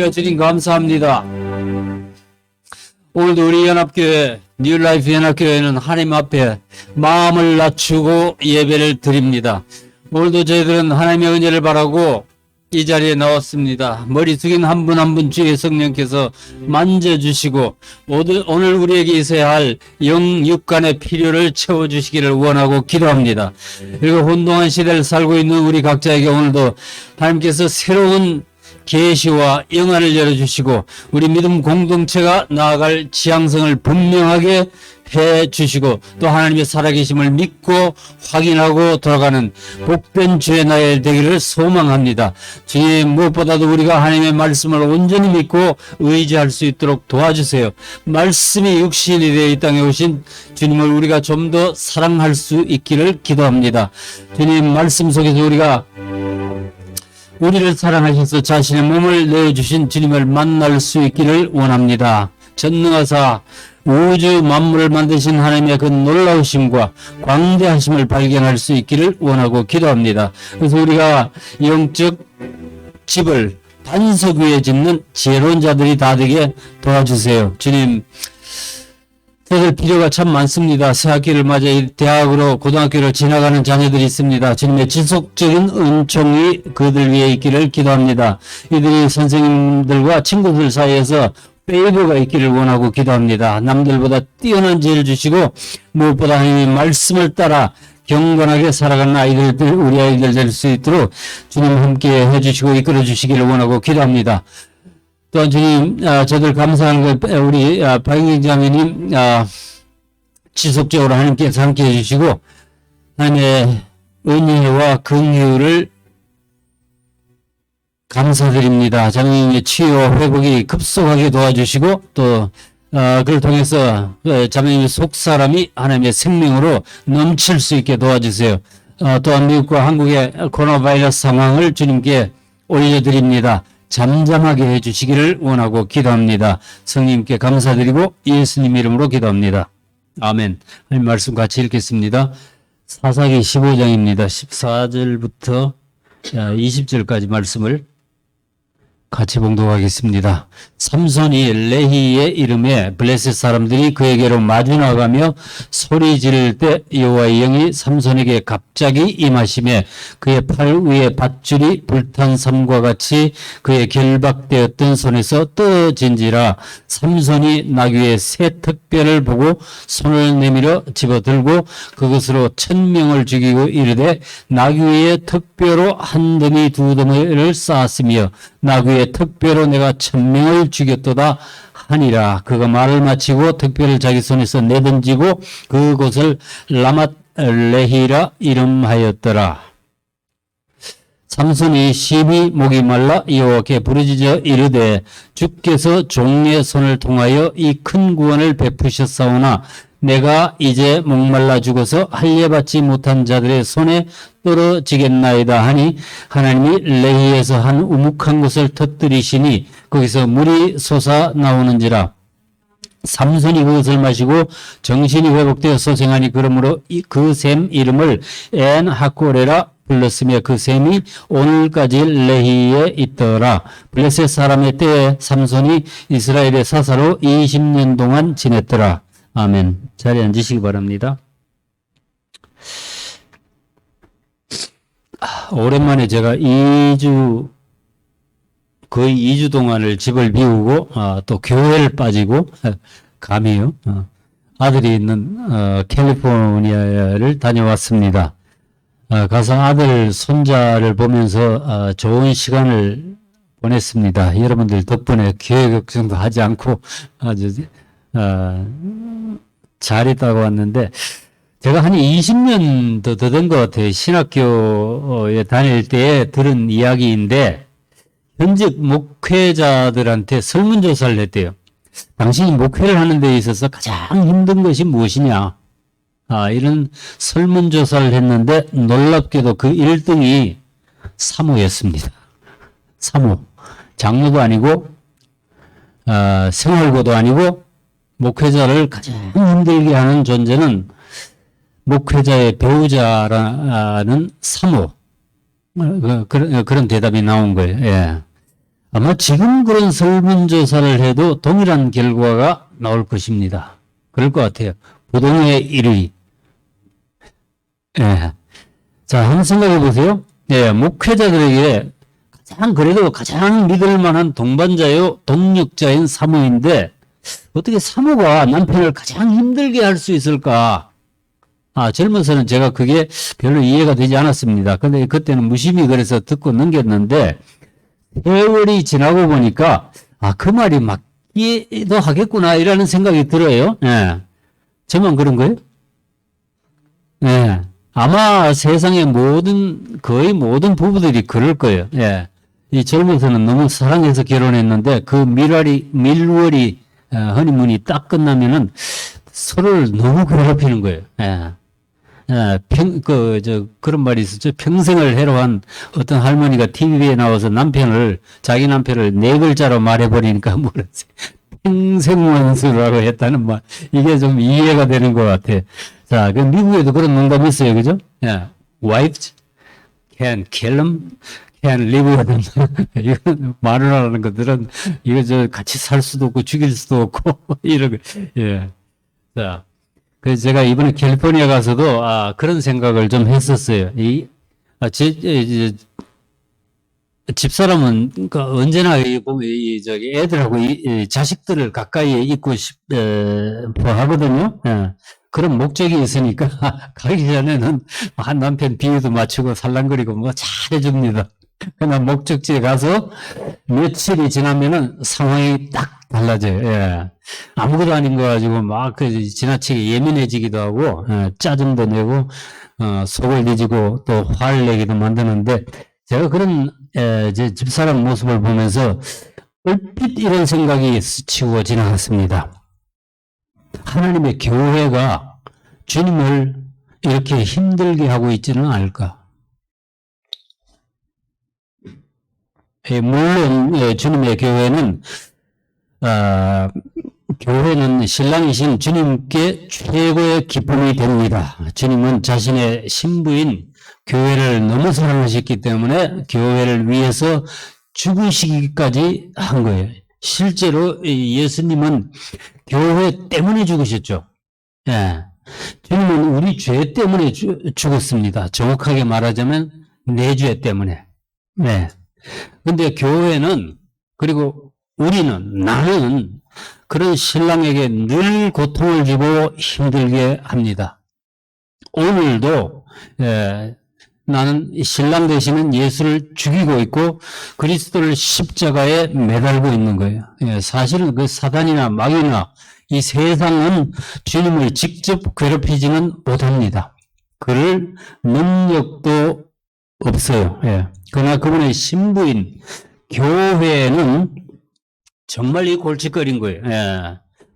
주님 감사합니다. 오늘도 우리 연합교회 뉴라이프 연합교회는 하나님 앞에 마음을 낮추고 예배를 드립니다. 오늘도 저희들은 하나님의 은혜를 바라고 이 자리에 나왔습니다. 머리 숙인 한 분 한 분 주의 성령께서 만져주시고 오늘 우리에게 있어야 할 영육간의 필요를 채워주시기를 원하고 기도합니다. 그리고 혼동한 시대를 살고 있는 우리 각자에게 오늘도 하나님께서 새로운 계시와 영안을 열어주시고 우리 믿음 공동체가 나아갈 지향성을 분명하게 해주시고 또 하나님의 살아계심을 믿고 확인하고 돌아가는 복된 주의 날 되기를 소망합니다. 주님, 무엇보다도 우리가 하나님의 말씀을 온전히 믿고 의지할 수 있도록 도와주세요. 말씀이 육신이 되어 이 땅에 오신 주님을 우리가 좀 더 사랑할 수 있기를 기도합니다. 주님, 말씀 속에서 우리를 사랑하셔서 자신의 몸을 내어주신 주님을 만날 수 있기를 원합니다. 전능하사 우주 만물을 만드신 하나님의 그 놀라우심과 광대하심을 발견할 수 있기를 원하고 기도합니다. 그래서 우리가 영적 집을 반석 위에 짓는 지혜로운 자들이 다 되게 도와주세요. 주님, 저들 필요가 참 많습니다. 새학기를 맞아 대학으로 고등학교를 지나가는 자녀들이 있습니다. 주님의 지속적인 은총이 그들 위에 있기를 기도합니다. 이들이 선생님들과 친구들 사이에서 페이버가 있기를 원하고 기도합니다. 남들보다 뛰어난 지혜를 주시고 무엇보다 하나님의 말씀을 따라 경건하게 살아가는 우리 아이들 될 수 있도록 주님 함께 해주시고 이끌어 주시기를 원하고 기도합니다. 또한 주님, 저들 감사하는 것, 우리 박영경 자매님 지속적으로 하나님께서 함께 해주시고 하나님의 은혜와 긍휼을 감사드립니다. 자매님의 치유 회복이 급속하게 도와주시고 또 그를 통해서 자매님의 속사람이 하나님의 생명으로 넘칠 수 있게 도와주세요. 또한 미국과 한국의 코로나 바이러스 상황을 주님께 올려드립니다. 잠잠하게 해주시기를 원하고 기도합니다. 성령님께 감사드리고 예수님 이름으로 기도합니다. 아멘. 하나님 말씀 같이 읽겠습니다. 사사기 15장입니다. 14절부터 20절까지 말씀을 같이 봉독하겠습니다. 삼손이 레히의 이름에 블레셋 사람들이 그에게로 마주 나가며 소리 지를 때 여호와의 영이 삼손에게 갑자기 임하심에 그의 팔 위에 밧줄이 불탄 삼과 같이 그의 결박되었던 손에서 떨어진지라. 삼손이 나귀의 새 턱뼈를 보고 손을 내밀어 집어들고 그것으로 1000명을 죽이고 이르되 나귀의 턱뼈로 한 더미 두 더미를 쌓았으며 나귀의 턱뼈로 내가 1000명을 죽였도다 하니라. 그가 말을 마치고 턱뼈를 자기 손에서 내던지고 그곳을 라맛 레히라 이름하였더라. 삼손이 심히 목이 말라 여호와께 부르짖어 이르되 주께서 종의 손을 통하여 이 큰 구원을 베푸셨사오나 내가 이제 목말라 죽어서 할례받지 못한 자들의 손에 떨어지겠나이다 하니 하나님이 레히에서 한 우묵한 곳을 터뜨리시니 거기서 물이 솟아 나오는지라. 삼손이 그것을 마시고 정신이 회복되어 소생하니 그러므로 그 샘 이름을 엔 하코레라 불렀으며 그 샘이 오늘까지 레히에 있더라. 블레셋 사람의 때에 삼손이 이스라엘의 사사로 20년 동안 지냈더라. 아멘. 자리에 앉으시기 바랍니다. 오랜만에 제가 거의 2주 동안을 집을 비우고 또 교회를 빠지고 감이요. 아들이 있는 캘리포니아를 다녀왔습니다. 가서 아들 손자를 보면서 좋은 시간을 보냈습니다. 여러분들 덕분에 교회 걱정도 하지 않고 아주 잘 있다고 왔는데 제가 한 20년 더 된 것 같아요. 신학교에 다닐 때에 들은 이야기인데 현직 목회자들한테 설문조사를 했대요. 당신이 목회를 하는 데 있어서 가장 힘든 것이 무엇이냐? 이런 설문조사를 했는데 놀랍게도 그 1등이 사모였습니다. 사모. 장로도 아니고 생활고도 아니고 목회자를 가장 힘들게 하는 존재는 목회자의 배우자라는 사모. 그런 대답이 나온 거예요. 예. 아마 지금 그런 설문조사를 해도 동일한 결과가 나올 것입니다. 그럴 것 같아요. 부동의 1위. 예. 자, 한번 생각해 보세요. 예, 목회자들에게 그래도 가장 믿을 만한 동반자요, 동력자인 사모인데, 어떻게 사모가 남편을 가장 힘들게 할 수 있을까? 젊어서는 제가 그게 별로 이해가 되지 않았습니다. 근데 그때는 무심히 그래서 듣고 넘겼는데, 세월이 지나고 보니까, 그 말이 맞기도 하겠구나, 이라는 생각이 들어요. 예. 저만 그런 거예요? 예. 아마 세상의 거의 모든 부부들이 그럴 거예요. 예. 이 젊어서는 너무 사랑해서 결혼했는데, 그 밀월이, 허니문이 딱 끝나면은 서로를 너무 괴롭히는 거예요. 예. 예, 그런 말이 있었죠. 평생을 해로한 어떤 할머니가 TV에 나와서 자기 남편을 네 글자로 말해버리니까 뭐랬지. 평생원수라고 했다는 말. 이게 좀 이해가 되는 것 같아. 자, 그 미국에도 그런 농담이 있어요. 그죠? 예. Wives can kill them, can live with them. 이건 말을 하는 것들은 이거 같이 살 수도 없고 죽일 수도 없고 이런 거. 예. 자. 그래서 제가 이번에 캘리포니아 가서도 그런 생각을 좀 했었어요. 집사람은 그러니까 언제나 보면 애들하고 자식들을 가까이에 있고 싶어 하거든요. 예. 그런 목적이 있으니까 가기 전에는 한 남편 비위도 맞추고 살랑거리고 뭐 잘해줍니다. 그러나 목적지에 가서 며칠이 지나면은 상황이 딱 달라져요. 예. 아무것도 아닌 거 가지고 지나치게 예민해지기도 하고, 짜증도 내고, 속을 뒤지고 또 화를 내기도 만드는데, 제가 그런, 제 집사람 모습을 보면서 얼핏 이런 생각이 스치고 지나갔습니다. 하나님의 교회가 주님을 이렇게 힘들게 하고 있지는 않을까? 물론 주님의 교회는 신랑이신 주님께 최고의 기쁨이 됩니다. 주님은 자신의 신부인 교회를 너무 사랑하셨기 때문에 교회를 위해서 죽으시기까지 한 거예요. 실제로 예수님은 교회 때문에 죽으셨죠. 예. 주님은 우리 죄 때문에 죽었습니다. 정확하게 말하자면 내 죄 때문에. 네. 근데 교회는, 그리고 나는 그런 신랑에게 늘 고통을 주고 힘들게 합니다. 오늘도 나는 신랑 되시는 예수를 죽이고 있고 그리스도를 십자가에 매달고 있는 거예요. 사실은 그 사단이나 마귀나 이 세상은 주님을 직접 괴롭히지는 못합니다. 그럴 능력도 없어요. 그러나 그분의 신부인 교회는 정말 이 골칫거리인 거예요.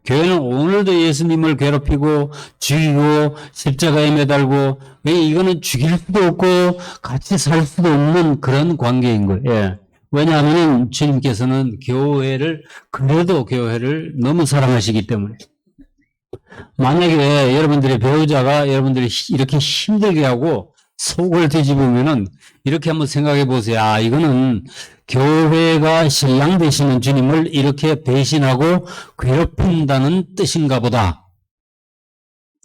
교회는 오늘도 예수님을 괴롭히고 죽이고 십자가에 매달고 이거는 죽일 수도 없고 같이 살 수도 없는 그런 관계인 거예요. 왜냐하면 주님께서는 그래도 교회를 너무 사랑하시기 때문에. 만약에 여러분들의 배우자가 여러분들이 이렇게 힘들게 하고 속을 뒤집으면은 이렇게 한번 생각해 보세요. 이거는 교회가 신랑 되시는 주님을 이렇게 배신하고 괴롭힌다는 뜻인가 보다.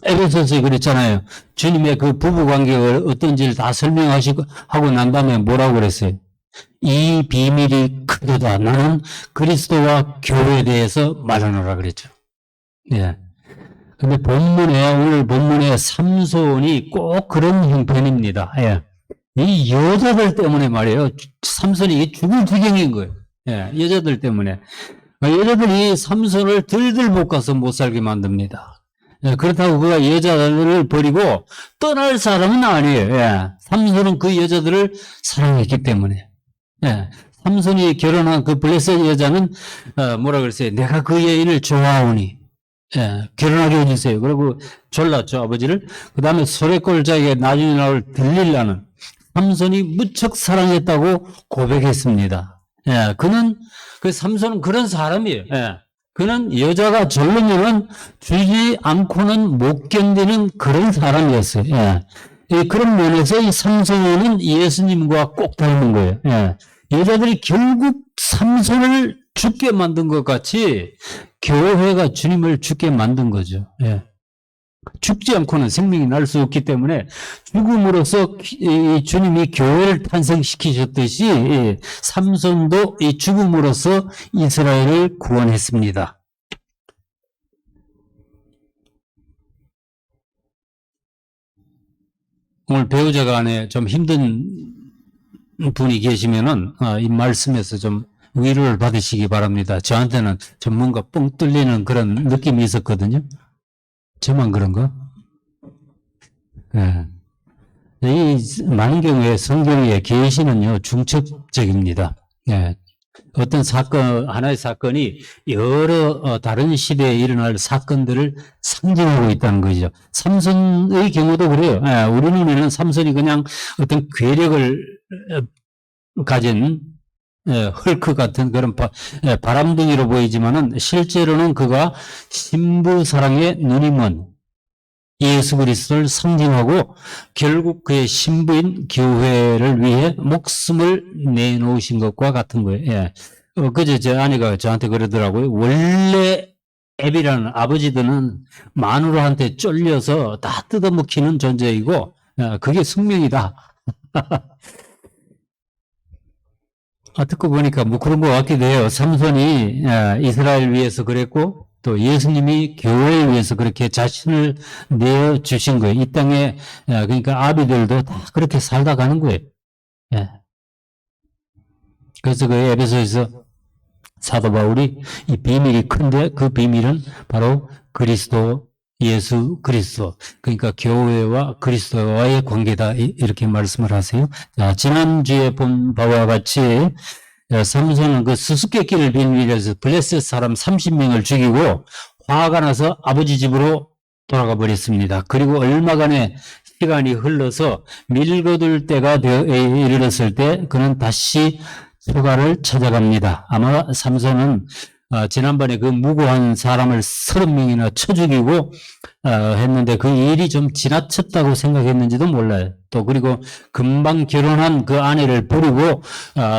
에베소서에 그랬잖아요. 주님의 그 부부 관계가 어떤지를 다 하고 난 다음에 뭐라고 그랬어요? 이 비밀이 크도다. 나는 그리스도와 교회에 대해서 말하노라 그랬죠. 근데 오늘 본문에 삼손이 꼭 그런 형편입니다. 이 여자들 때문에 말이에요. 삼손이 죽을 지경인 거예요. 여자들 때문에. 여자들이 삼손을 들들 볶아서 못 살게 만듭니다. 그렇다고 그가 여자들을 버리고 떠날 사람은 아니에요. 삼손은 그 여자들을 사랑했기 때문에. 삼손이 결혼한 그 블레셋 여자는 뭐라 그랬어요? 내가 그 여인을 좋아하오니 결혼하게 해주세요. 그리고 졸랐죠, 아버지를. 그 다음에 소래꼴자에게 나중에 나올 들릴라는 삼손이 무척 사랑했다고 고백했습니다. 삼손은 그런 사람이에요. 그는 여자가 졸르면은 주지 않고는 못 견디는 그런 사람이었어요. 그런 면에서 이 삼손은 예수님과 꼭 닮은 거예요. 여자들이 결국 삼손을 죽게 만든 것 같이 교회가 주님을 죽게 만든 거죠. 예. 죽지 않고는 생명이 날 수 없기 때문에 죽음으로써 이 주님이 교회를 탄생시키셨듯이 삼손도 이 죽음으로써 이스라엘을 구원했습니다. 오늘 배우자가 안에 좀 힘든 분이 계시면은 이 말씀에서 좀 위로를 받으시기 바랍니다. 저한테는 좀 뭔가 뻥 뚫리는 그런 느낌이 있었거든요. 저만 그런가? 예. 이 많은 경우에 성경의 계시는요 중첩적입니다. 예. 어떤 사건, 하나의 사건이 여러 다른 시대에 일어날 사건들을 상징하고 있다는 거죠. 삼손의 경우도 그래요. 예. 우리 눈에는 삼손이 그냥 어떤 괴력을 가진 헐크 같은 그런 바람둥이로 보이지만은 실제로는 그가 신부 사랑의 눈이 먼 예수 그리스도를 상징하고 결국 그의 신부인 교회를 위해 목숨을 내놓으신 것과 같은 거예요. 예. 그제 제 아내가 저한테 그러더라고요. 원래 애비라는 아버지들은 마누라한테 쫄려서 다 뜯어먹히는 존재이고 그게 숙명이다. 듣고 보니까 뭐 그런 것 같기도 해요. 삼손이 이스라엘 위해서 그랬고 또 예수님이 교회를 위해서 그렇게 자신을 내어주신 거예요. 이 땅에 그러니까 아비들도 다 그렇게 살다 가는 거예요. 예. 그래서 그 에베소에서 사도 바울이 이 비밀이 큰데 그 비밀은 바로 그리스도 예수 그리스도 그러니까 교회와 그리스도와의 관계다 이렇게 말씀을 하세요. 자, 지난주에 본 바와 같이 삼손은 그 수수께끼를 빌미해서 블레셋 사람 30명을 죽이고 화가 나서 아버지 집으로 돌아가 버렸습니다. 그리고 얼마간의 시간이 흘러서 밀거둘 때가 이르렀을 때 그는 다시 초가를 찾아갑니다. 아마 삼손은 지난번에 그 무고한 사람을 30명이나 쳐 죽이고 했는데 그 일이 좀 지나쳤다고 생각했는지도 몰라요. 또 그리고 금방 결혼한 그 아내를 버리고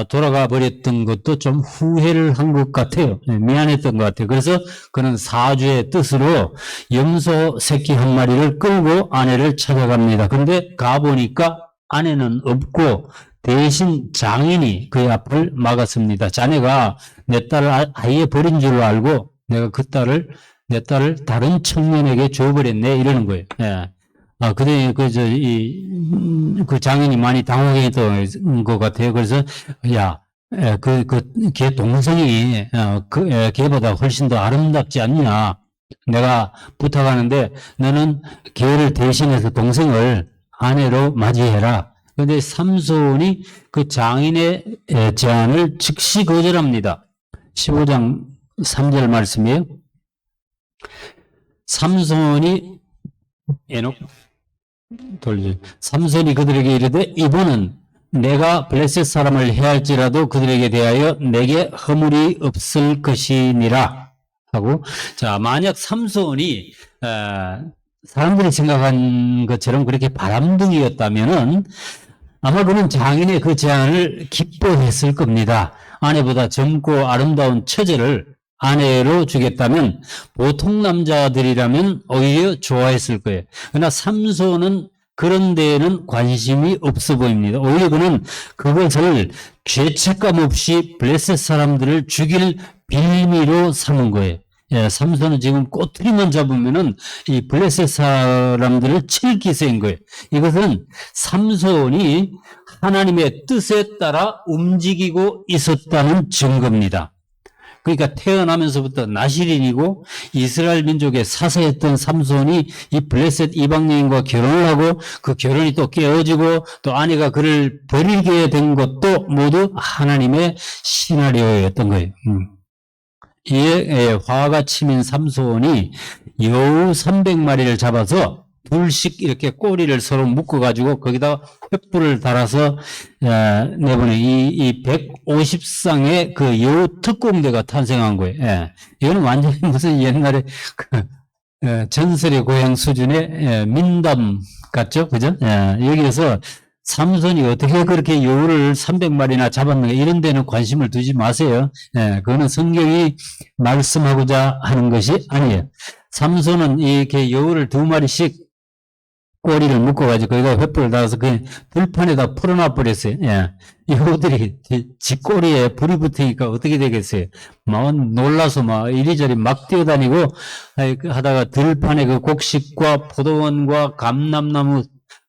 돌아가 버렸던 것도 좀 후회를 한 것 같아요. 미안했던 것 같아요. 그래서 그는 사주의 뜻으로 염소 새끼 한 마리를 끌고 아내를 찾아갑니다. 근데 가보니까 아내는 없고 대신 장인이 그의 앞을 막았습니다. 자네가 내 딸을 아예 버린 줄 알고 내가 내 딸을 다른 청년에게 줘버렸네 이러는 거예요. 예. 그때 그 장인이 많이 당황했던 것 같아요. 그래서 걔 동생이 걔보다 훨씬 더 아름답지 않냐? 내가 부탁하는데 너는 걔를 대신해서 동생을 아내로 맞이해라. 그런데 삼손이 그 장인의 제안을 즉시 거절합니다. 15장 3절 말씀이에요. 삼손이 삼손이 그들에게 이르되 이번은 내가 블레셋 사람을 해할지라도 그들에게 대하여 내게 허물이 없을 것이니라 하고 자 만약 삼손이 사람들이 생각한 것처럼 그렇게 바람둥이였다면은 아마 그는 장인의 그 제안을 기뻐했을 겁니다. 아내보다 젊고 아름다운 처제를 아내로 주겠다면 보통 남자들이라면 오히려 좋아했을 거예요. 그러나 삼손은 그런 데에는 관심이 없어 보입니다. 오히려 그는 그것을 죄책감 없이 블레셋 사람들을 죽일 빌미로 삼은 거예요. 예, 삼손은 지금 꼬투리만 잡으면은 이 블레셋 사람들을 칠 기세인 거예요. 이것은 삼손이 하나님의 뜻에 따라 움직이고 있었다는 증거입니다. 그러니까 태어나면서부터 나실인이고 이스라엘 민족의 사사였던 삼손이 이 블레셋 이방인과 결혼을 하고 그 결혼이 또 깨어지고 또 아내가 그를 버리게 된 것도 모두 하나님의 시나리오였던 거예요. 이에 화가 치민 삼손이 여우 300마리를 잡아서 둘씩 이렇게 꼬리를 서로 묶어가지고 거기다 횃불을 달아서 내보내 이 150쌍의 그 여우 특공대가 탄생한 거예요. 예. 이거는 완전히 무슨 옛날에 전설의 고향 수준의 민담 같죠, 그죠? 여기에서 삼손이 어떻게 그렇게 여우를 300마리나 잡았는가 이런 데는 관심을 두지 마세요. 예, 그거는 성경이 말씀하고자 하는 것이 아니에요. 삼손은 이렇게 여우를 2마리씩 꼬리를 묶어가지고 거기다 횃불을 달아서 그 들판에다 풀어놔 버렸어요. 예. 여우들이 지 꼬리에 불이 붙으니까 어떻게 되겠어요? 막 놀라서 막 이리저리 막 뛰어다니고 하다가 들판에 그 곡식과 포도원과 감람나무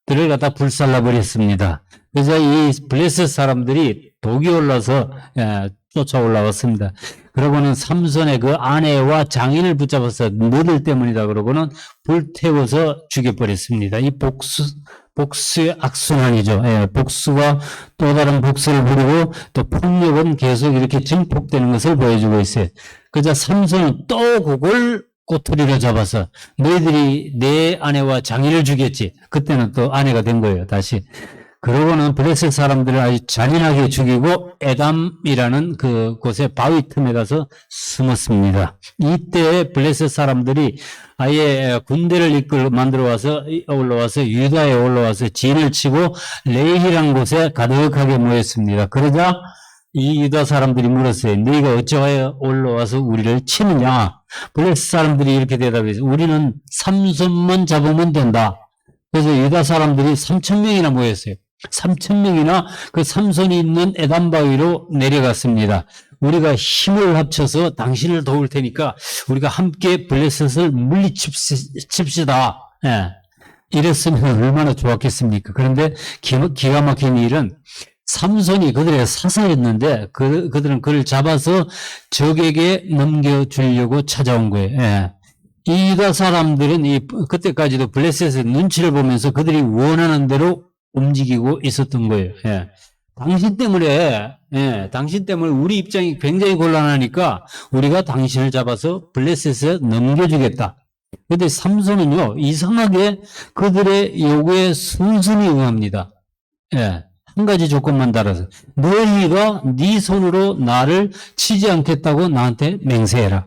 들을 갖다 불살라 버렸습니다. 그래서 이 블레셋 사람들이 독이 올라서 쫓아 올라왔습니다. 그러고는 삼손의 그 아내와 장인을 붙잡아서 너들 때문이다 그러고는 불태워서 죽여버렸습니다. 이 복수의 악순환이죠. 복수가 또 다른 복수를 부리고 또 폭력은 계속 이렇게 증폭되는 것을 보여주고 있어요. 그러자 삼손은 또 그걸 꼬투리로 잡아서 너희들이 내 아내와 장인을 죽였지. 그때는 또 아내가 된 거예요. 다시. 그러고는 블레셋 사람들을 아주 잔인하게 죽이고 에담이라는 그 곳에 바위 틈에 가서 숨었습니다. 이때 블레셋 사람들이 아예 군대를 올라와서 유다에 올라와서 진을 치고 레히라는 곳에 가득하게 모였습니다. 그러자 이 유다 사람들이 물었어요. 너희가 어찌하여 올라와서 우리를 치느냐? 블레셋 사람들이 이렇게 대답했어요. 우리는 삼손만 잡으면 된다. 그래서 유다 사람들이 3,000명이나 모였어요. 3,000명이나 그 삼손이 있는 에담 바위로 내려갔습니다. 우리가 힘을 합쳐서 당신을 도울 테니까 우리가 함께 블레셋을 물리칩시다. 예. 이랬으면 얼마나 좋았겠습니까? 그런데 기가 막힌 일은 삼손이 그들의 사사였는데 그들은 그를 잡아서 적에게 넘겨주려고 찾아온 거예요. 예. 이 유다 사람들은 그때까지도 블레셋의 눈치를 보면서 그들이 원하는 대로 움직이고 있었던 거예요. 예. 당신 때문에 우리 입장이 굉장히 곤란하니까 우리가 당신을 잡아서 블레셋에 넘겨주겠다. 그런데 삼손은요, 이상하게 그들의 요구에 순순히 응합니다. 예. 한 가지 조건만 달아서 너희가 네 손으로 나를 치지 않겠다고 나한테 맹세해라.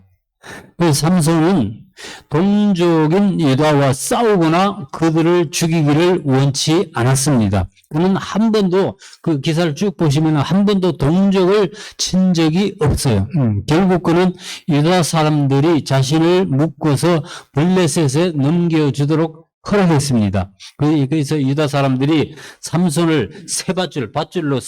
그래서 삼손은 동족인 유다와 싸우거나 그들을 죽이기를 원치 않았습니다. 그는 한 번도 그 기사를 쭉 보시면 한 번도 동족을 친 적이 없어요. 결국 그는 유다 사람들이 자신을 묶어서 블레셋에 넘겨주도록 허락했습니다. 그래서 유다 사람들이 삼손을 밧줄로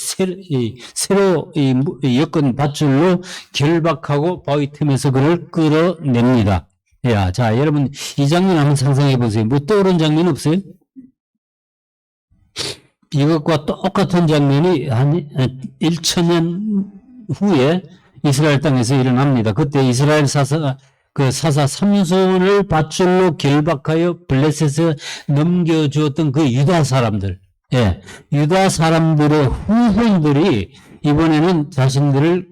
새로 엮은 밧줄로 결박하고 바위 틈에서 그를 끌어냅니다. 야, 자, 여러분 이 장면 한번 상상해 보세요. 뭐 떠오른 장면 없어요? 이것과 똑같은 장면이 한 1,000년 후에 이스라엘 땅에서 일어납니다. 그때 이스라엘 사사 삼손을 밧줄로 결박하여 블레셋에 넘겨주었던 그 유다 사람들, 유다 사람들의 후손들이 이번에는 자신들을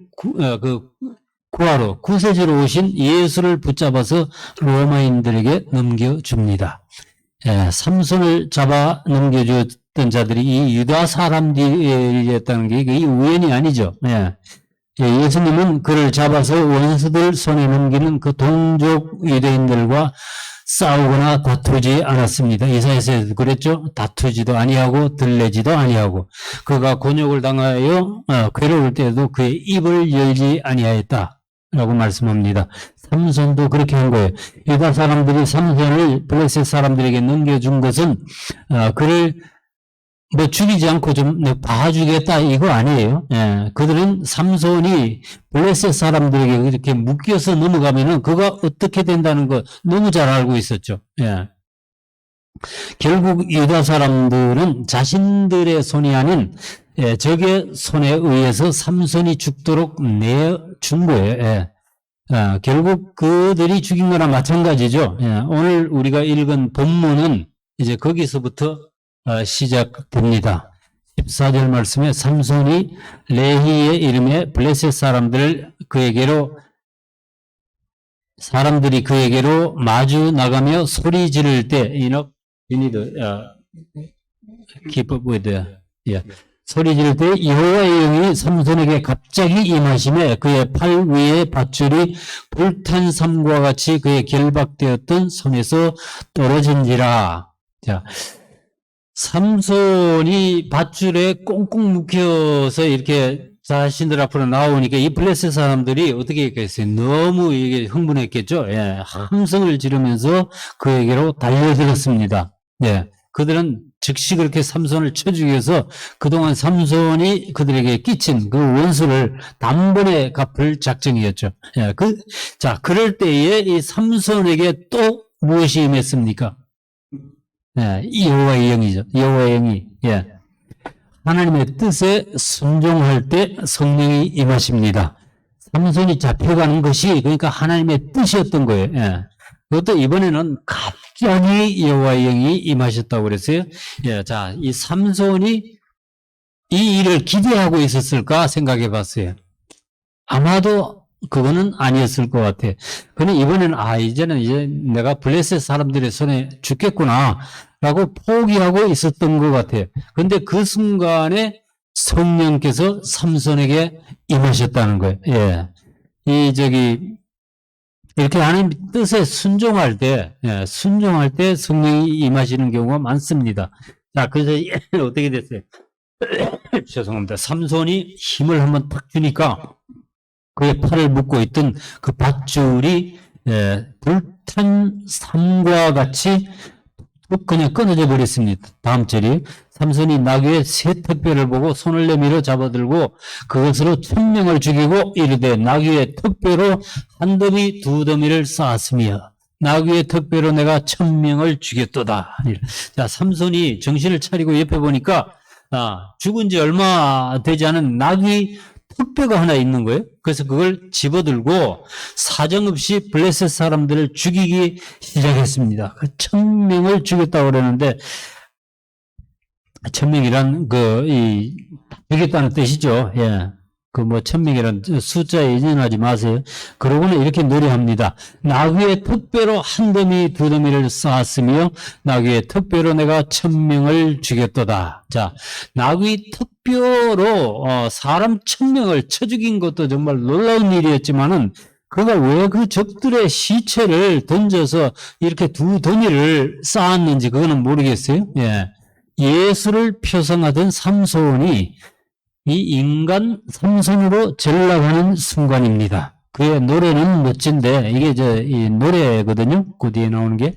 구하러 구세주로 오신 예수를 붙잡아서 로마인들에게 넘겨줍니다. 삼손을 잡아 넘겨주었던 자들이 이 유다 사람들이었다는 게 우연이 아니죠. 예수님은 그를 잡아서 원수들 손에 넘기는 그 동족 유대인들과 싸우거나 다투지 않았습니다. 이사야서에도 그랬죠. 다투지도 아니하고 들레지도 아니하고 그가 곤욕을 당하여 괴로울 때에도 그의 입을 열지 아니하였다 라고 말씀합니다. 삼손도 그렇게 한 거예요. 유다 사람들이 삼손을 블레셋 사람들에게 넘겨준 것은 그를 뭐 죽이지 않고 좀 봐주겠다 이거 아니에요. 그들은 삼손이 블레셋 사람들에게 이렇게 묶여서 넘어가면은 그가 어떻게 된다는 거 너무 잘 알고 있었죠. 결국 유다 사람들은 자신들의 손이 아닌 적의 손에 의해서 삼손이 죽도록 내준 거예요. 결국 그들이 죽인 거나 마찬가지죠. 오늘 우리가 읽은 본문은 이제 거기서부터 시작됩니다. 14절 말씀에 삼손이 레히의 이름에 블레셋 사람들이 그에게로 마주 나가며 소리 지를 때 소리 지를 때 여호와의 영이 삼손에게 갑자기 임하심에 그의 팔 위에 밧줄이 불탄 삼과 같이 그의 결박되었던 손에서 떨어진지라. 자, 삼손이 밧줄에 꽁꽁 묶여서 이렇게 자신들 앞으로 나오니까 이 블레셋 사람들이 어떻게 했겠어요? 너무 이게 흥분했겠죠? 예, 함성을 지르면서 그에게로 달려들었습니다. 예, 그들은 즉시 그렇게 삼손을 쳐 죽여서 그동안 삼손이 그들에게 끼친 그 원수를 단번에 갚을 작정이었죠. 예, 자, 그럴 때에 이 삼손에게 또 무엇이 임했습니까? 예, 여호와의 영이죠. 여호와의 영이. 예. 하나님의 뜻에 순종할 때 성령이 임하십니다. 삼손이 잡혀가는 것이 그러니까 하나님의 뜻이었던 거예요. 예. 그것도 이번에는 갑자기 여호와의 영이 임하셨다고 그랬어요. 예, 자, 이 삼손이 이 일을 기대하고 있었을까 생각해 봤어요. 아마도 그거는 아니었을 것 같아. 그는 이번에는 이제는 이제 내가 블레셋 사람들의 손에 죽겠구나 라고 포기하고 있었던 것 같아요. 근데 그 순간에 성령께서 삼손에게 임하셨다는 거예요. 예. 이렇게 하나님 뜻에 순종할 때, 예, 순종할 때 성령이 임하시는 경우가 많습니다. 자, 그래서 어떻게 됐어요? 죄송합니다. 삼손이 힘을 한번 탁 주니까 그의 팔을 묶고 있던 그 밧줄이 불탄 삼과 같이 그냥 끊어져 버렸습니다. 다음 절이 삼손이 나귀의 세 턱뼈를 보고 손을 내밀어 잡아들고 그것으로 1000명을 죽이고 이르되 나귀의 턱뼈로 한 더미 두 더미를 쌓았으며 나귀의 턱뼈로 내가 1000명을 죽였도다. 자, 삼손이 정신을 차리고 옆에 보니까 죽은 지 얼마 되지 않은 나귀 턱뼈가 하나 있는 거예요. 그래서 그걸 집어들고 사정없이 블레셋 사람들을 죽이기 시작했습니다. 1000명을 죽였다고 그러는데 1000명이란 죽였다는 뜻이죠. 예. 1000명이란 숫자에 인연하지 마세요. 그러고는 이렇게 노래합니다. 나귀의 턱뼈로 한 더미 두 더미를 쌓았으며 나귀의 턱뼈로 내가 1000명을 죽였도다. 자, 나귀 턱뼈로 사람 1000명을 쳐 죽인 것도 정말 놀라운 일이었지만은 그가 왜 그 적들의 시체를 던져서 이렇게 두 더미를 쌓았는지 그거는 모르겠어요. 예. 예수를 표성하던 삼손이 이 인간 삼손으로 전락하는 순간입니다. 그의 노래는 멋진데, 이게 이 노래거든요. 그 뒤에 나오는 게.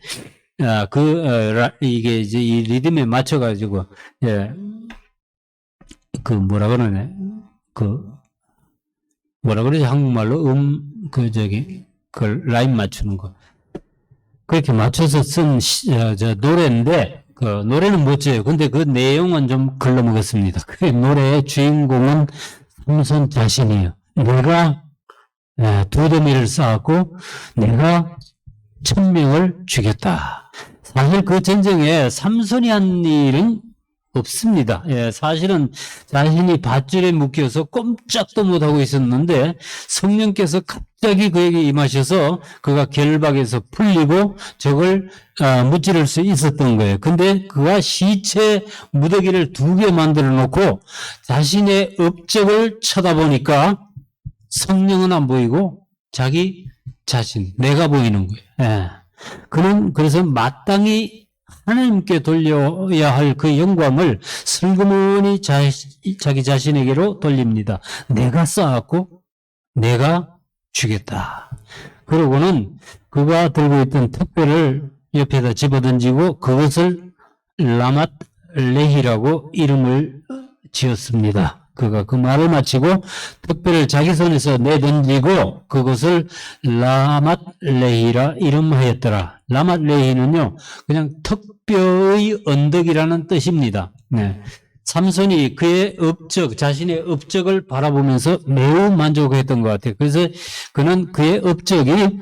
이게 이제 이 리듬에 맞춰가지고, 예. 뭐라 그러네. 뭐라 그러지? 한국말로 라인 맞추는 거. 그렇게 맞춰서 쓴 노래인데, 노래는 멋져요. 근데 그 내용은 좀 글러먹었습니다. 그 노래의 주인공은 삼손 자신이에요. 내가 두 더미를 쌓았고 내가 1000명을 죽였다. 사실 그 전쟁에 삼손이 한 일은 없습니다. 예, 사실은 자신이 밧줄에 묶여서 꼼짝도 못하고 있었는데 성령께서 갑자기 그에게 임하셔서 그가 결박에서 풀리고 적을 무찌를 수 있었던 거예요. 근데 그가 시체 무더기를 2개 만들어 놓고 자신의 업적을 쳐다보니까 성령은 안 보이고 자기 자신, 내가 보이는 거예요. 예. 그는 그래서 마땅히 하나님께 돌려야 할 그 영광을 슬그머니 자기 자신에게로 돌립니다. 내가 쌓았고 내가 죽였다. 그러고는 그가 들고 있던 턱뼈를 옆에다 집어던지고 그것을 라맛 레히라고 이름을 지었습니다. 그가 그 말을 마치고 턱뼈를 자기 손에서 내던지고 그것을 라맛 레히라 이름하였더라. 라맛 레히는요, 그냥 턱뼈의 언덕이라는 뜻입니다. 네. 삼손이 그의 업적, 자신의 업적을 바라보면서 매우 만족했던 것 같아요. 그래서 그는 그의 업적이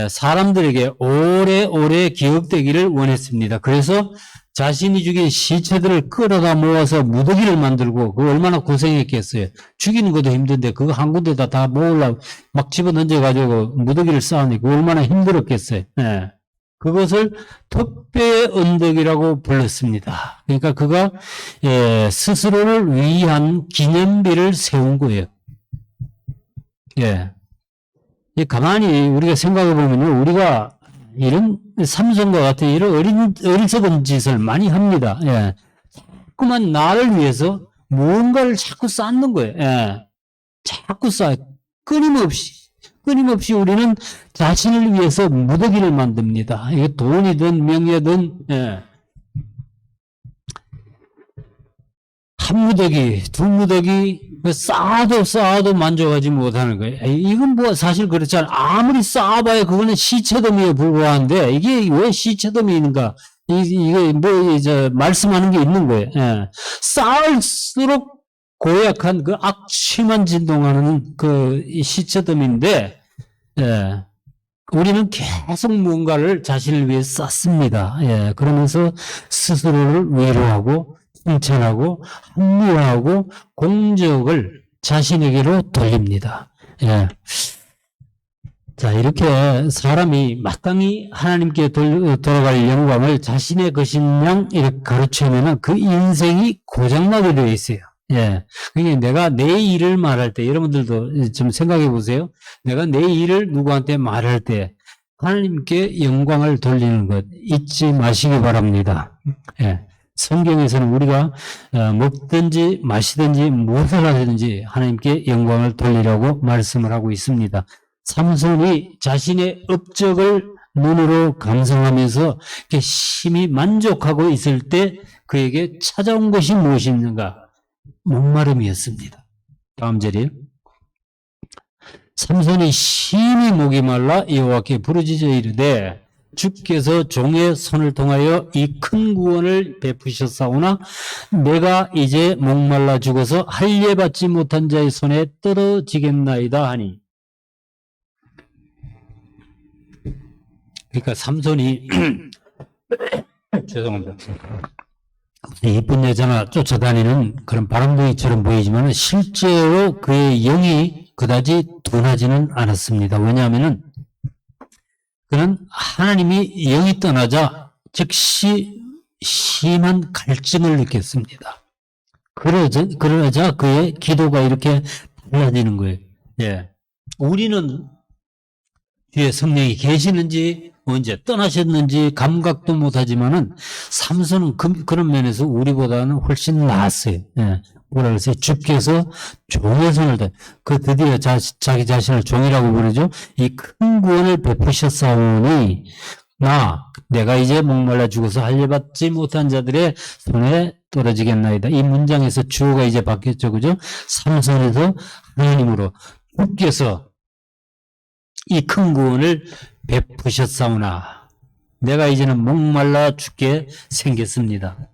사람들에게 오래오래 기억되기를 원했습니다. 그래서 자신이 죽인 시체들을 끌어다 모아서 무더기를 만들고 그거 얼마나 고생했겠어요. 죽이는 것도 힘든데 그거 한 군데다 다 모으려고 막 집어던져가지고 무더기를 쌓으니 그거 얼마나 힘들었겠어요. 네. 그것을 턱뼈의 언덕이라고 불렀습니다. 그러니까 그가 스스로를 위한 기념비를 세운 거예요. 예. 가만히 우리가 생각해 보면요, 우리가 이런 삼손과 같은 이런 어리석은 짓을 많이 합니다. 예. 자꾸만 나를 위해서 무언가를 자꾸 쌓는 거예요. 예. 자꾸 쌓아요. 끊임없이 우리는 자신을 위해서 무더기를 만듭니다. 이게 돈이든 명예든, 예. 한 무더기, 두 무더기, 쌓아도 만족하지 못하는 거예요. 이건 뭐 사실 그렇잖아요. 아무리 쌓아봐야 그거는 시체더미에 불과한데, 이게 왜 시체더미인가? 이게 뭐, 말씀하는 게 있는 거예요. 예. 쌓을수록 고약한 그 악취만 진동하는 그 시체더미인데, 예. 우리는 계속 무언가를 자신을 위해 쌓습니다. 예. 그러면서 스스로를 위로하고, 칭찬하고 합리화하고 공적을 자신에게로 돌립니다. 예. 자, 이렇게 사람이 마땅히 하나님께 돌아갈 영광을 자신의 것인 양 이렇게 가르치면은 그 인생이 고장나게 되어 있어요. 예. 그러니까 내가 내 일을 말할 때 여러분들도 좀 생각해 보세요. 내가 내 일을 누구한테 말할 때 하나님께 영광을 돌리는 것 잊지 마시기 바랍니다. 예. 성경에서는 우리가 먹든지 마시든지 무엇을 하든지 하나님께 영광을 돌리라고 말씀을 하고 있습니다. 삼손이 자신의 업적을 눈으로 감상하면서 심히 만족하고 있을 때 그에게 찾아온 것이 무엇이었는가? 목마름이었습니다. 다음 절이에요. 삼손이 심히 목이 말라 여호와께 부르짖어 이르되 주께서 종의 손을 통하여 이 큰 구원을 베푸셨사오나 내가 이제 목말라 죽어서 할례 받지 못한 자의 손에 떨어지겠나이다 하니. 그러니까 삼손이 죄송합니다. 이쁜 여자나 쫓아다니는 그런 바람둥이처럼 보이지만 실제로 그의 영이 그다지 둔하지는 않았습니다. 왜냐하면은 그는 하나님이 영이 떠나자 즉시 심한 갈증을 느꼈습니다. 그러자 그의 기도가 이렇게 달라지는 거예요. 예. 우리는 뒤에 성령이 계시는지 언제 떠나셨는지 감각도 못하지만은 삼손은 그런 면에서 우리보다는 훨씬 나았어요. 예. 뭐라 그랬어요? 주께서 종의 손을 드디어 자기 자신을 종이라고 부르죠. 이 큰 구원을 베푸셨사오니 내가 이제 목말라 죽어서 할례받지 못한 자들의 손에 떨어지겠나이다. 이 문장에서 주어가 이제 바뀌었죠. 그죠? 삼손에서 하나님으로 주께서 이 큰 구원을 베푸셨사오나 내가 이제는 목말라 죽게 생겼습니다.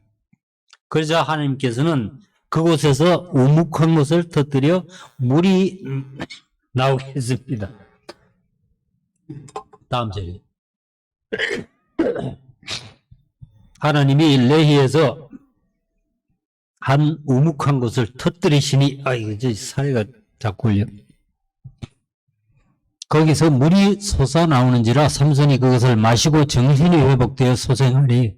그러자 하나님께서는 그곳에서 우묵한 곳을 터뜨려 물이 나오게 했습니다. 다음 절에 하나님이 레히에서 한 우묵한 곳을 터뜨리시니 이거 사례가 자꾸 올려. 거기서 물이 솟아나오는지라 삼손이 그것을 마시고 정신이 회복되어 소생하니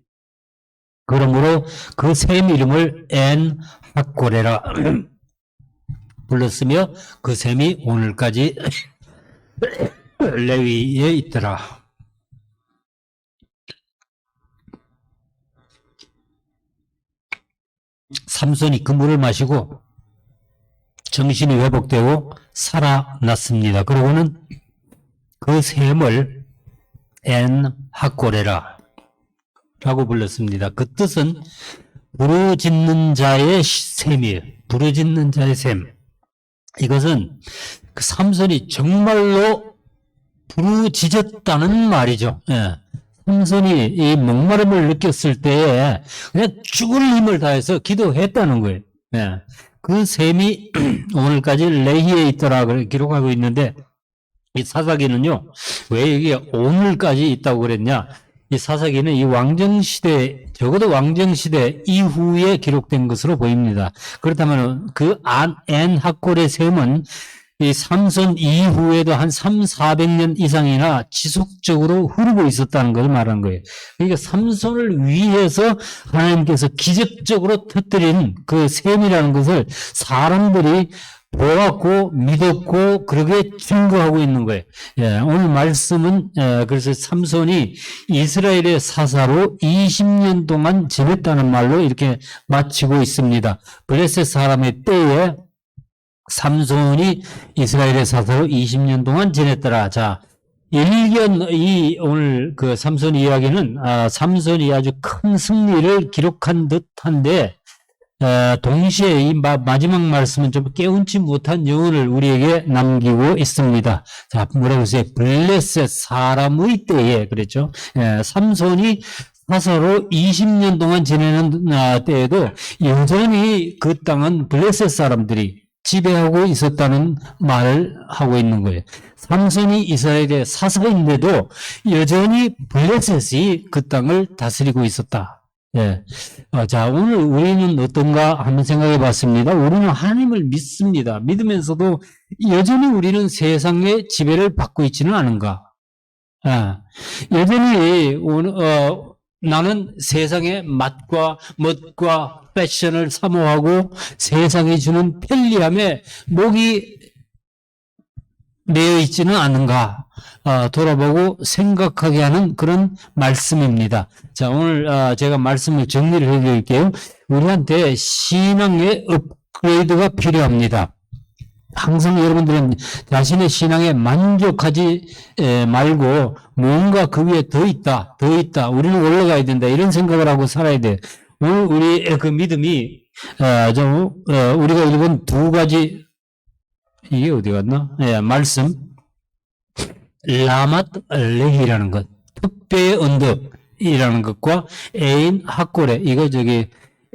그러므로 그 샘 이름을 엔 학고레라 불렀으며 그 샘이 오늘까지 레위에 있더라. 삼손이 그 물을 마시고 정신이 회복되고 살아났습니다. 그러고는 그 샘을 엔 학고레라 라고 불렀습니다. 그 뜻은 부르짖는 자의 샘이에요. 부르짖는 자의 샘. 이것은 그 삼손이 정말로 부르짖었다는 말이죠. 예. 삼손이 이 목마름을 느꼈을 때에 그냥 죽을 힘을 다해서 기도했다는 거예요. 예. 그 샘이 오늘까지 레히에 있더라 기록하고 있는데 이 사사기는요, 왜 이게 오늘까지 있다고 그랬냐? 이 사사기는 이 왕정시대, 적어도 왕정시대 이후에 기록된 것으로 보입니다. 그렇다면 그 엔 학골의 셈은 이 삼손 이후에도 한 400년 이상이나 지속적으로 흐르고 있었다는 것을 말하는 거예요. 그러니까 삼손을 위해서 하나님께서 기적적으로 터뜨린 그 셈이라는 것을 사람들이 보았고 믿었고 그렇게 증거하고 있는 거예요. 예, 오늘 말씀은 그래서 삼손이 이스라엘의 사사로 20년 동안 지냈다는 말로 이렇게 마치고 있습니다. 블레셋 사람의 때에 삼손이 이스라엘의 사사로 20년 동안 지냈더라. 자, 오늘 그 삼손 이야기는 삼손이 아주 큰 승리를 기록한 듯한데 동시에 이 마지막 말씀은 좀 깨운치 못한 여운을 우리에게 남기고 있습니다. 자, 뭐라고 했어요? 블레셋 사람의 때에 그랬죠. 삼손이 사사로 20년 동안 지내는 때에도 여전히 그 땅은 블레셋 사람들이 지배하고 있었다는 말을 하고 있는 거예요. 삼손이 이스라엘의 사사인데도 여전히 블레셋이 그 땅을 다스리고 있었다. 예. 자, 오늘 우리는 어떤가 한번 생각해 봤습니다. 우리는 하나님을 믿습니다. 믿으면서도 여전히 우리는 세상의 지배를 받고 있지는 않은가? 여전히, 나는 세상의 맛과 멋과 패션을 사모하고 세상이 주는 편리함에 목이 매여 있지는 않은가? 돌아보고 생각하게 하는 그런 말씀입니다. 자, 오늘 제가 말씀을 정리를 해드릴게요. 우리한테 신앙의 업그레이드가 필요합니다. 항상 여러분들은 자신의 신앙에 만족하지 말고 뭔가 그 위에 더 있다. 우리는 올라가야 된다. 이런 생각을 하고 살아야 돼. 오늘 우리 그 믿음이 우리가 읽은 두 가지 이게 어디 갔나? 말씀 라맛 레히라는 것, 특배의 언덕이라는 것과 에인 핫고레 이거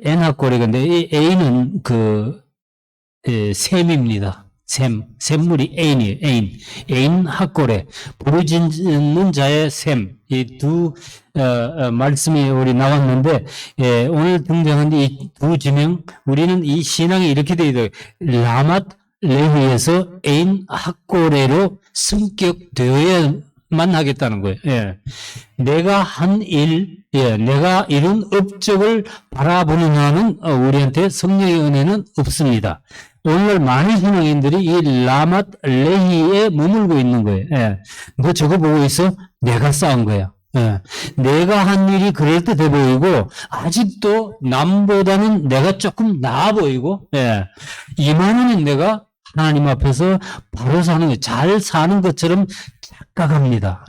엔 핫고레 근데 이 에인은 샘입니다. 샘물이 에인이에요. 에인 핫고레 부르짖는 자의 샘 이 두 말씀이 우리 나왔는데 오늘 등장한 이 두 지명 우리는 이 신앙이 이렇게 되어 있어요. 라맛 레히에서 에인 핫고레로 승격되어야만 하겠다는 거예요. 내가 한 일, 내가 이룬 업적을 바라보는 한은 우리한테 성령의 은혜는 없습니다. 오늘 많은 신앙인들이 이 라맛 레히에 머물고 있는 거예요. 너 저거 보고 있어? 내가 쌓은 거야. 내가 한 일이 그럴듯해 보이고 아직도 남보다는 내가 조금 나아 보이고 이만하면 내가 하나님 앞에서 바로 사는 거예요. 잘 사는 것처럼 착각합니다.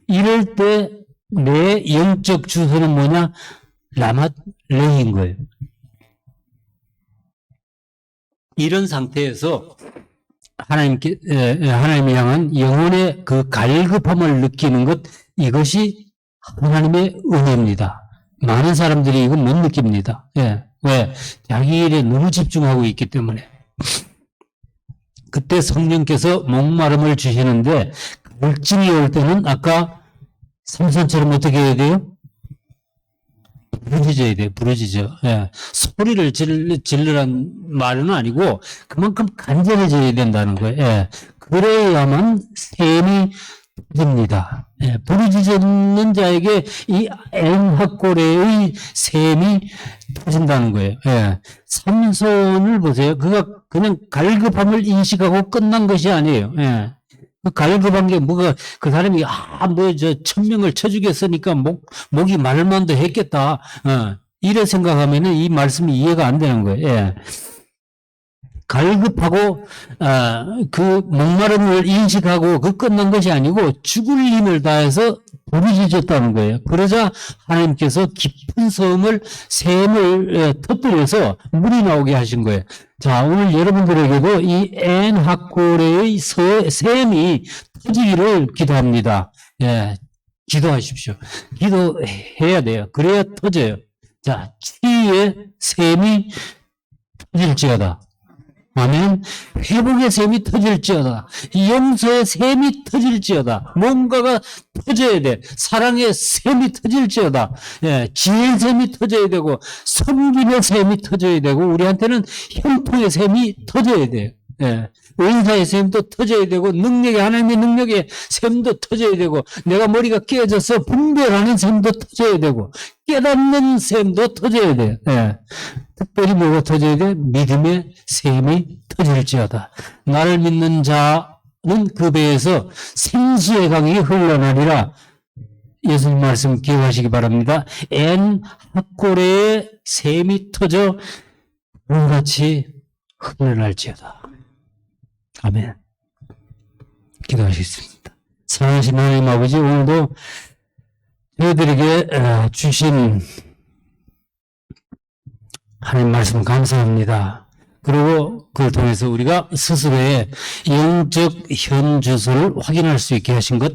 이럴 때 내 영적 주소는 뭐냐? 라맛 레히인 거예요. 이런 상태에서 하나님이 향한 영혼의 그 갈급함을 느끼는 것, 이것이 하나님의 은혜입니다. 많은 사람들이 이거 못 느낍니다. 왜? 자기 일에 너무 집중하고 있기 때문에. 그때 성령께서 목마름을 주시는데, 갈증이 올 때는 아까 삼손처럼 어떻게 해야 돼요? 부르짖어야 돼요. 부르짖어. 소리를 질르란 말은 아니고 그만큼 간절해져야 된다는 거예요. 그래야만 샘이 터집니다. 부르짖는 자에게 이 엠핫고레의 샘이 터진다는 거예요. 삼손을 보세요. 그가 그냥 갈급함을 인식하고 끝난 것이 아니에요. 그 갈급한 게 뭐가 그 사람이 천명을 쳐 주겠으니까 목이 말만도 했겠다. 이래 생각하면은 이 말씀이 이해가 안 되는 거예요. 갈급하고 그 목마름을 인식하고 그 끝난 것이 아니고 죽을 힘을 다해서 부르짖었다는 거예요. 그러자 하나님께서 깊은 샘을 터뜨려서 물이 나오게 하신 거예요. 자, 오늘 여러분들에게도 이 엔 핫고레의 샘이 터지기를 기도합니다. 기도하십시오. 기도해야 돼요. 그래야 터져요. 자, 치유의 샘이 터질지어다. 아멘. 회복의 샘이 터질지어다. 용서의 샘이 터질지어다. 뭔가가 터져야 돼. 사랑의 샘이 터질지어다. 지혜의 샘이 터져야 되고, 섬김의 샘이 터져야 되고, 우리한테는 형통의 샘이 터져야 돼요. 은사의 샘도 터져야 되고, 하나님의 능력의 샘도 터져야 되고, 내가 머리가 깨져서 분별하는 샘도 터져야 되고, 깨닫는 샘도 터져야 돼요. 예. 특별히 뭐가 터져야 돼? 믿음의 샘이 터질지어다. 나를 믿는 자는 그 배에서 생수의 강이 흘러나리라. 예수님 말씀 기억하시기 바랍니다. 엔 핫고레의 샘이 터져 물같이 흘러날지어다. 아멘. 기도하시겠습니다. 사랑하신 하나님 아버지, 오늘도 저희들에게 주신 하나님 말씀 감사합니다. 그리고 그걸 통해서 우리가 스스로의 영적 현주소를 확인할 수 있게 하신 것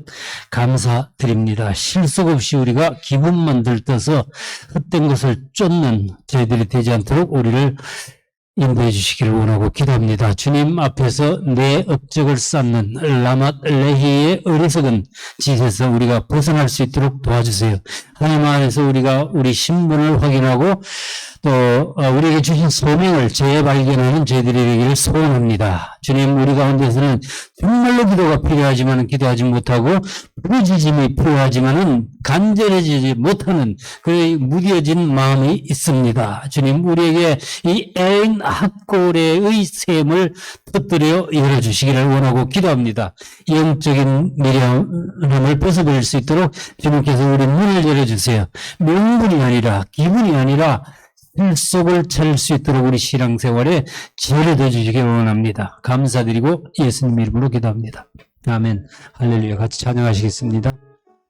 감사드립니다. 실속 없이 우리가 기분만 들떠서 헛된 것을 쫓는 저희들이 되지 않도록 우리를 인도해 주시기를 원하고 기도합니다. 주님 앞에서 내 업적을 쌓는 라맛 레히의 어리석은 짓에서 우리가 벗어날 수 있도록 도와주세요. 하나님 안에서 우리가 우리 신분을 확인하고 또 우리에게 주신 소명을 재발견하는 저희들이 되기를 소원합니다. 주님, 우리 가운데서는 정말로 기도가 필요하지만 기도하지 못하고 부르짖음이 필요하지만은 간절해지지 못하는 그 무뎌진 마음이 있습니다. 주님, 우리에게 이 에인 핫고레의 샘을 터뜨려 열어주시기를 원하고 기도합니다. 영적인 미련함을 벗어버릴 수 있도록 주님께서 우리 문을 열어주세요. 명분이 아니라 기분이 아니라 실속을 차릴 수 있도록 우리 신앙생활에 지혜를 더 주시길 원합니다. 감사드리고 예수님 이름으로 기도합니다. 아멘. 할렐루야. 같이 찬양하시겠습니다.